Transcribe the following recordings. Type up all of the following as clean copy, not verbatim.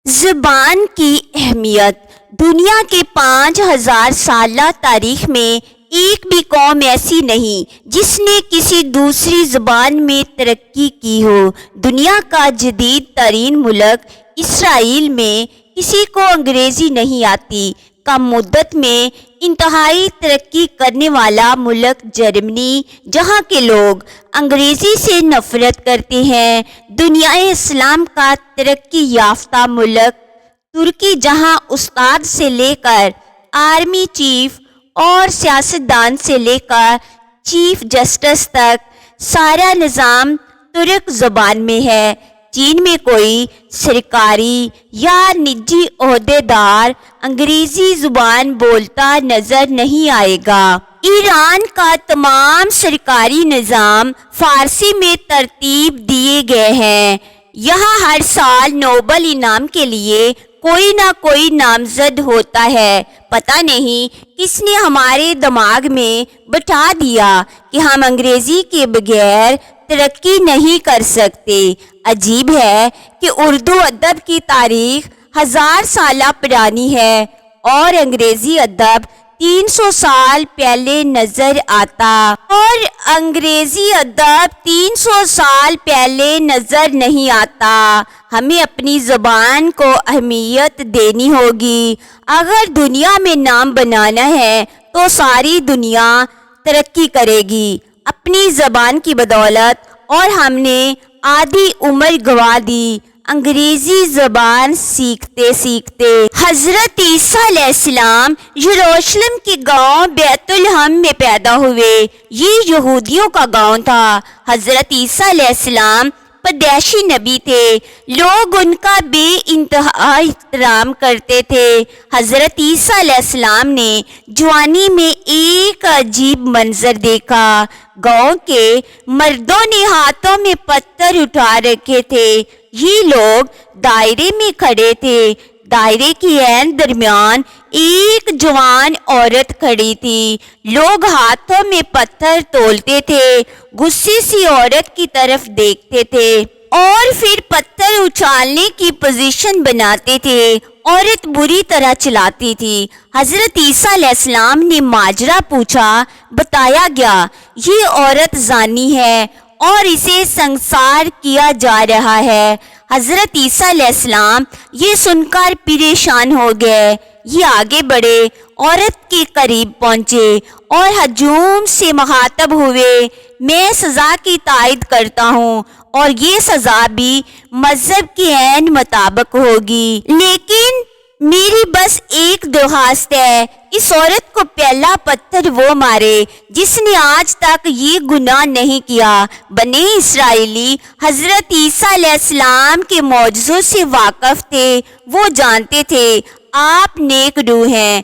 زبان کی اہمیت۔ دنیا کے 5000 سالہ تاریخ میں ایک بھی قوم ایسی نہیں جس نے کسی دوسری زبان میں ترقی کی ہو۔ دنیا کا جدید ترین ملک اسرائیل میں کسی کو انگریزی نہیں آتی۔ کم مدت میں انتہائی ترقی کرنے والا ملک جرمنی، جہاں کے لوگ انگریزی سے نفرت کرتے ہیں۔ دنیا اسلام کا ترقی یافتہ ملک ترکی، جہاں استاد سے لے کر آرمی چیف اور سیاستدان سے لے کر چیف جسٹس تک سارا نظام ترک زبان میں ہے۔ چین میں کوئی سرکاری یا نجی عہدیدار انگریزی زبان بولتا نظر نہیں آئے گا۔ ایران کا تمام سرکاری نظام فارسی میں ترتیب دیے گئے ہیں۔ یہاں ہر سال نوبل انعام کے لیے کوئی نہ کوئی نامزد ہوتا ہے۔ پتہ نہیں کس نے ہمارے دماغ میں بٹھا دیا کہ ہم انگریزی کے بغیر ترقی نہیں کر سکتے۔ عجیب ہے کہ اردو ادب کی تاریخ 1000 سالہ پرانی ہے اور انگریزی ادب 300 سال پہلے نظر نہیں آتا۔ ہمیں اپنی زبان کو اہمیت دینی ہوگی۔ اگر دنیا میں نام بنانا ہے تو ساری دنیا ترقی کرے گی اپنی زبان کی بدولت، اور ہم نے آدھی عمر گنوا دی انگریزی زبان سیکھتے سیکھتے۔ حضرت عیسیٰ علیہ السلام یروشلم کے گاؤں بیت الحم میں پیدا ہوئے۔ یہ یہودیوں کا گاؤں تھا۔ حضرت عیسیٰ علیہ السلام پردیشی نبی تھے۔ لوگ ان کا بے انتہا احترام کرتے تھے۔ حضرت عیسیٰ علیہ السلام نے جوانی میں ایک عجیب منظر دیکھا۔ گاؤں کے مردوں نے ہاتھوں میں پتھر اٹھا رکھے تھے۔ یہ لوگ دائرے میں کھڑے تھے۔ دائرے کے عین درمیان ایک جوان عورت کھڑی تھی۔ لوگ ہاتھوں میں پتھر تولتے تھے، غصے سے عورت کی طرف دیکھتے تھے اور پھر پتھر اچھالنے کی پوزیشن بناتے تھے۔ عورت بری طرح چلاتی تھی۔ حضرت عیسیٰ علیہ السلام نے ماجرا پوچھا۔ بتایا گیا یہ عورت زانی ہے اور اسے سنسار کیا جا رہا ہے۔ حضرت عیسیٰ علیہ السلام یہ سن کر پریشان ہو گئے۔ یہ آگے بڑھے، عورت کے قریب پہنچے اور ہجوم سے مخاطب ہوئے۔ میں سزا کی تائید کرتا ہوں اور یہ سزا بھی مذہب کے عین مطابق ہوگی، لیکن میری بس ایک درخواست ہے، اس عورت کو پہلا پتھر وہ مارے جس نے آج تک یہ گناہ نہیں کیا۔ بنی اسرائیلی حضرت عیسیٰ علیہ السلام کے معجزوں سے واقف تھے۔ وہ جانتے تھے آپ نیک روح ہیں۔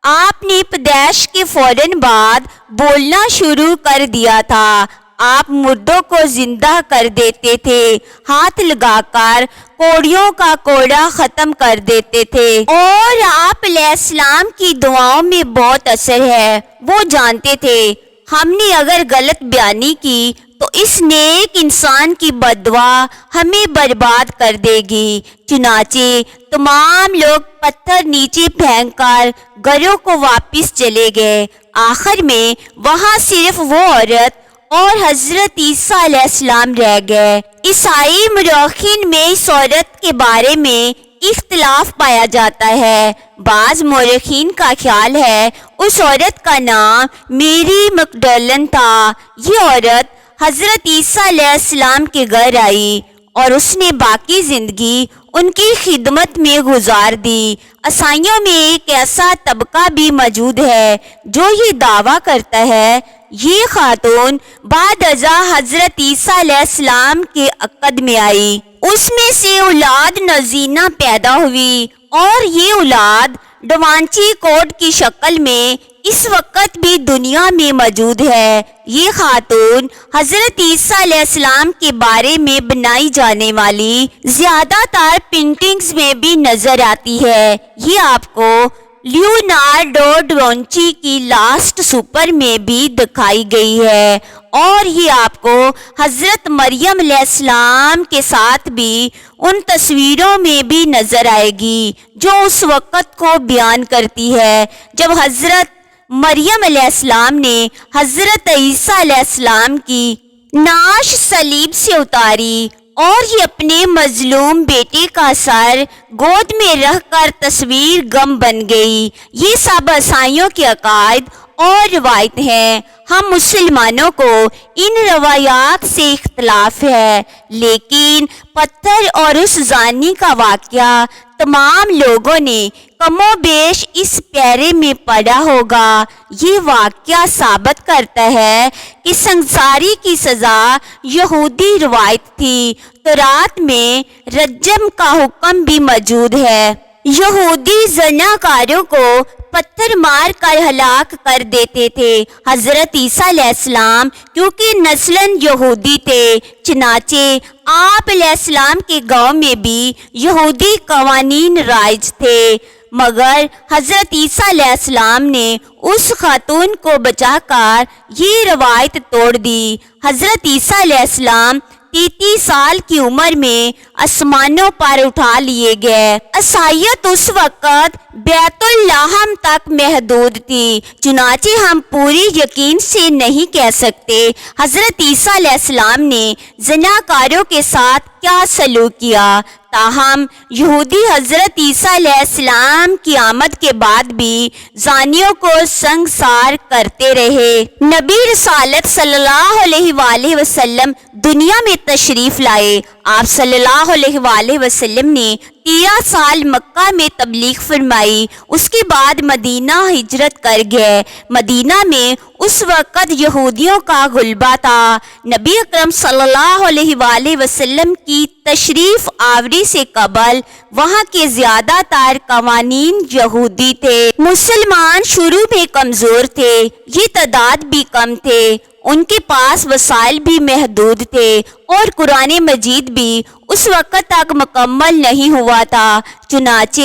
آپ نے پیدائش کے فوراً بعد بولنا شروع کر دیا تھا۔ آپ مردوں کو زندہ کر دیتے تھے، ہاتھ لگا کر کوڑیوں کا کوڑا ختم کر دیتے تھے، اور آپ علیہ السلام کی دعاؤں میں بہت اثر ہے۔ وہ جانتے تھے ہم نے اگر غلط بیانی کی تو اس نیک انسان کی بددعا ہمیں برباد کر دے گی۔ چنانچہ تمام لوگ پتھر نیچے پھینک کر گھروں کو واپس چلے گئے۔ آخر میں وہاں صرف وہ عورت اور حضرت عیسیٰ علیہ السلام رہ گئے۔ عیسائی مورخین میں اس عورت کے بارے میں اختلاف پایا جاتا ہے۔ بعض مورخین کا خیال ہے اس عورت کا نام میری مگدلین تھا۔ یہ عورت حضرت عیسیٰ علیہ السلام کے گھر آئی اور اس نے باقی زندگی ان کی خدمت میں گزار دی۔ عیسائیوں میں ایک ایسا طبقہ بھی موجود ہے جو یہ دعویٰ کرتا ہے یہ خاتون بعد ازاں حضرت عیسیٰ علیہ السلام کے عقد میں آئی، اس میں سے اولاد نازنینہ پیدا ہوئی، اور یہ اولاد ڈوانچی کوڈ کی شکل میں اس وقت بھی دنیا میں موجود ہے۔ یہ خاتون حضرت عیسیٰ علیہ السلام کے بارے میں بنائی جانے والی زیادہ تر پینٹنگز میں بھی نظر آتی ہے۔ یہ آپ کو لیونارڈو ڈوانچی کی لاسٹ سپر میں بھی دکھائی گئی ہے، اور یہ آپ کو حضرت مریم علیہ السلام کے ساتھ بھی ان تصویروں میں بھی نظر آئے گی جو اس وقت کو بیان کرتی ہے جب حضرت مریم علیہ السلام نے حضرت عیسیٰ علیہ السلام کی نعش صلیب سے اتاری اور یہ اپنے مظلوم بیٹے کا سر گود میں رکھ کر تصویر گم بن گئی۔ یہ سب عیسائیوں کے عقائد اور روایت ہیں۔ ہم مسلمانوں کو ان روایات سے اختلاف ہے، لیکن پتھر اور اس زانی کا واقعہ تمام لوگوں نے کم و بیش اس پیرے میں پڑھا ہوگا۔ یہ واقعہ ثابت کرتا ہے کہ سنساری کی سزا یہودی روایت تھی۔ تورات میں رجم کا حکم بھی موجود ہے۔ یہودی زناکاروں کو پتھر مار کر ہلاک کر دیتے تھے۔ حضرت عیسیٰ علیہ السلام کیونکہ نسلاً یہودی تھے، چنانچہ آپ علیہ السلام کے گاؤں میں بھی یہودی قوانین رائج تھے، مگر حضرت عیسیٰ علیہ السلام نے اس خاتون کو بچا کر یہ روایت توڑ دی۔ حضرت عیسیٰ علیہ السلام 33 سال کی عمر میں آسمانوں پر اٹھا لیے گئے۔ عیسائیت اس وقت بیت اللحم تک محدود تھی، چنانچہ ہم پوری یقین سے نہیں کہہ سکتے حضرت عیسیٰ علیہ السلام نے زناکاروں کے ساتھ کیا سلوک کیا۔ تاہم یہودی حضرت عیسیٰ علیہ السلام کی آمد کے بعد بھی زانیوں کو سنگسار کرتے رہے۔ نبی رسالت صلی اللہ علیہ وآلہ وسلم دنیا میں تشریف لائے۔ آپ صلی اللہ علیہ وآلہ وسلم نے 13 سال مکہ میں تبلیغ فرمائی، اس کے بعد مدینہ ہجرت کر گئے۔ مدینہ میں اس وقت یہودیوں کا غلبہ تھا۔ نبی اکرم صلی اللہ علیہ وآلہ وسلم کی تشریف آوری سے قبل وہاں کے زیادہ تر قوانین یہودی تھے۔ مسلمان شروع میں کمزور تھے، یہ تعداد بھی کم تھے، ان کے پاس وسائل بھی محدود تھے اور قرآن مجید بھی اس وقت تک مکمل نہیں ہوا تھا۔ چنانچہ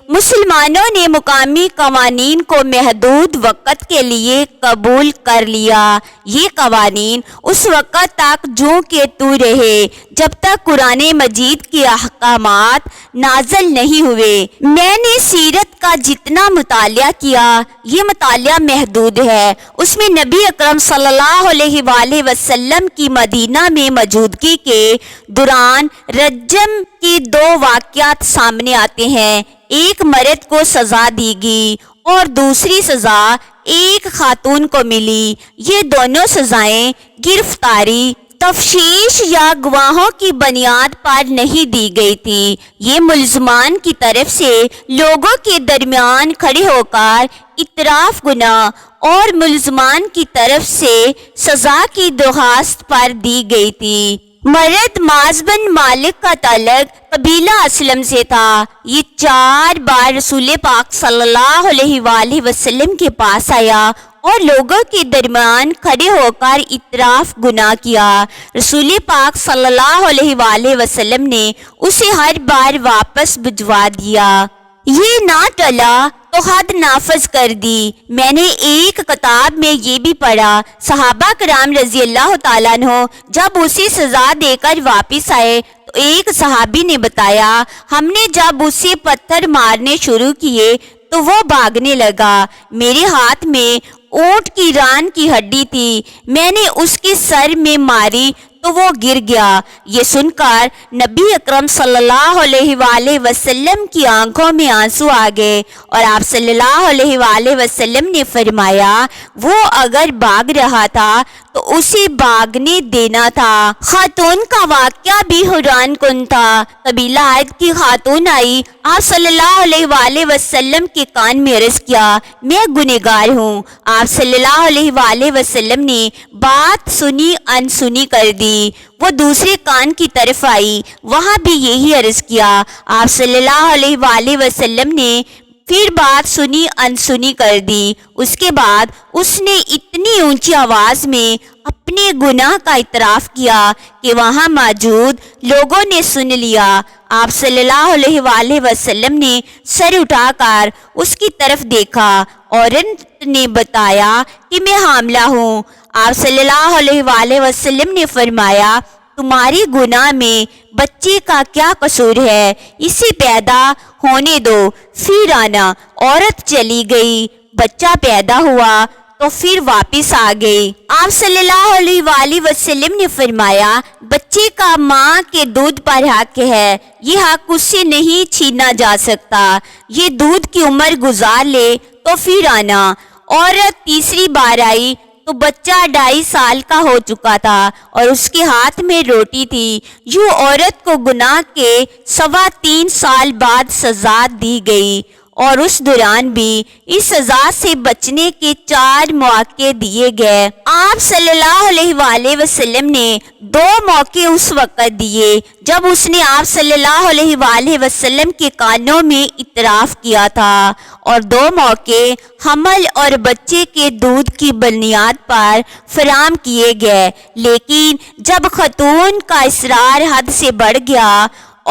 مسلمانوں نے مقامی قوانین کو محدود وقت کے لیے قبول کر لیا۔ یہ قوانین اس وقت تک جوں کے توں رہے جب تک قرآن مجید کے احکامات نازل نہیں ہوئے۔ میں نے سیرت کا جتنا مطالعہ کیا، یہ مطالعہ محدود ہے، اس میں نبی اکرم صلی اللہ علیہ وآلہ وسلم کی مدینہ میں موجودگی کے دوران رجم کے 2 واقعات سامنے آتے ہیں۔ ایک مرد کو سزا دی گئی اور دوسری سزا ایک خاتون کو ملی۔ یہ دونوں سزائیں گرفتاری، تفتیش یا گواہوں کی بنیاد پر نہیں دی گئی تھی۔ یہ ملزمان کی طرف سے لوگوں کے درمیان کھڑے ہو کر اعتراف گناہ اور ملزمان کی طرف سے سزا کی درخواست پر دی گئی تھی۔ مرد معاذ بن مالک کا تعلق قبیلہ اسلم سے تھا۔ یہ 4 بار رسول پاک صلی اللہ علیہ وآلہ وسلم کے پاس آیا اور لوگوں کے درمیان کھڑے ہو کر اعتراف گناہ کیا۔ رسول پاک صلی اللہ علیہ وآلہ وسلم نے اسے ہر بار واپس بھجوا دیا۔ یہ نہ ٹلا تو حد نافذ کر دی۔ میں نے ایک کتاب میں یہ بھی پڑھا، صحابہ کرام رضی اللہ تعالیٰ عنہ جب اسے سزا دے کر واپس آئے تو ایک صحابی نے بتایا، ہم نے جب اسے پتھر مارنے شروع کیے تو وہ بھاگنے لگا۔ میرے ہاتھ میں اونٹ کی ران کی ہڈی تھی، میں نے اس کے سر میں ماری تو وہ گر گیا۔ یہ سن کر نبی اکرم صلی اللہ علیہ وآلہ وسلم کی آنکھوں میں آنسو آ گئے اور آپ صلی اللہ علیہ وآلہ وسلم نے فرمایا، وہ اگر بھاگ رہا تھا تو اسے بھاگنے دینا تھا۔ خاتون کا واقعہ بھی حیران کن تھا۔ قبیلہ عید کی خاتون آئی، آپ صلی اللہ علیہ وآلہ وسلم کے کان میں عرض کیا، میں گنہگار ہوں۔ آپ صلی اللہ علیہ وآلہ وسلم نے بات سنی انسنی کر دی۔ وہ دوسرے کان کی طرف آئی، وہاں بھی یہی عرض کیا۔ آپ صلی اللہ علیہ وآلہ وسلم نے پھر بات سنی انسنی کر دی۔ اس کے بعد اس نے اتنی اونچی آواز میں اپنے گناہ کا اعتراف کیا کہ وہاں موجود لوگوں نے سن لیا۔ آپ صلی اللہ علیہ وآلہ وسلم نے سر اٹھا کر اس کی طرف دیکھا۔ عورت نے بتایا کہ میں حاملہ ہوں۔ آپ صلی اللہ علیہ وآلہ وسلم نے فرمایا تمہاری گناہ میں بچے کا کیا قصور ہے، اسے پیدا ہونے دو، پھر آنا۔ عورت چلی گئی، بچہ پیدا ہوا تو پھر واپس آ گئی۔ آپ صلی اللہ علیہ وآلہ وسلم نے فرمایا بچے کا ماں کے دودھ پر حق ہے، یہ حق اس سے نہیں چھینا جا سکتا، یہ دودھ کی عمر گزار لے تو پھر آنا۔ عورت تیسری بار آئی تو بچہ 2.5 سال کا ہو چکا تھا اور اس کے ہاتھ میں روٹی تھی۔ یوں عورت کو گناہ کے 3.25 سال بعد سزا دی گئی اور اس دوران بھی اس سزا سے بچنے کے 4 مواقع دیے گئے۔ آپ صلی اللہ علیہ وآلہ وسلم نے 2 موقع اس وقت دیے جب اس نے آپ صلی اللہ علیہ وآلہ وسلم کے کانوں میں اعتراف کیا تھا، اور 2 موقع حمل اور بچے کے دودھ کی بنیاد پر فراہم کیے گئے۔ لیکن جب خاتون کا اصرار حد سے بڑھ گیا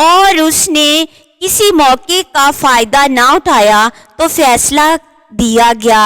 اور اس نے کسی موقع کا فائدہ نہ اٹھایا تو فیصلہ دیا گیا